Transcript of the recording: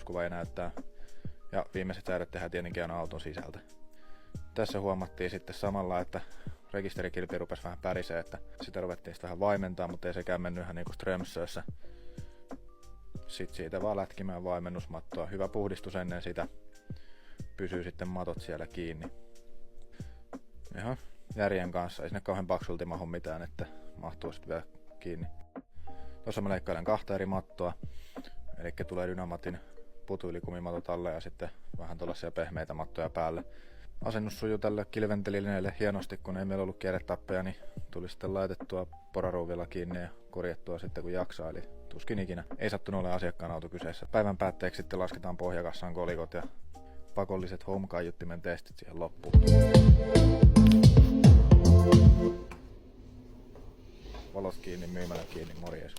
valokuva ei näyttää. Ja viimeiset säädöt tehdään tietenkin aina auton sisältä. Tässä huomattiin sitten samalla, että rekisterikilpi rupesi vähän pärisee, että sitä ruvettiin sitten vähän vaimentaa, mutta ei sekään mennyt ihan niinku Strömsössä. Sitten siitä vaan lätkimään vaimennusmattoa. Hyvä puhdistus ennen sitä. Pysyy sitten matot siellä kiinni. Ihan järjen kanssa. Ei sinne kauhean paksulti mahu mitään, että mahtuu sitten vielä kiinni. Tuossa mä leikkailen 2 eri mattoa. Eli tulee Dynamatin putuylikumimatot alle ja sitten vähän tuollaisia pehmeitä mattoja päälle. Asennus sujuu tälle kilventelineelle hienosti, kun ei meillä ollut kierretappeja, niin tuli sitten laitettua poraruuvilla kiinni ja korjattua sitten kun jaksaa, eli tuskin ikinä. Ei sattunut ole asiakkaan auto kyseessä. Päivän päätteeksi sitten lasketaan pohjakassaan kolikot ja pakolliset home-kaiuttimen testit siihen loppuun. Valot kiinni, myymälä kiinni, morjes.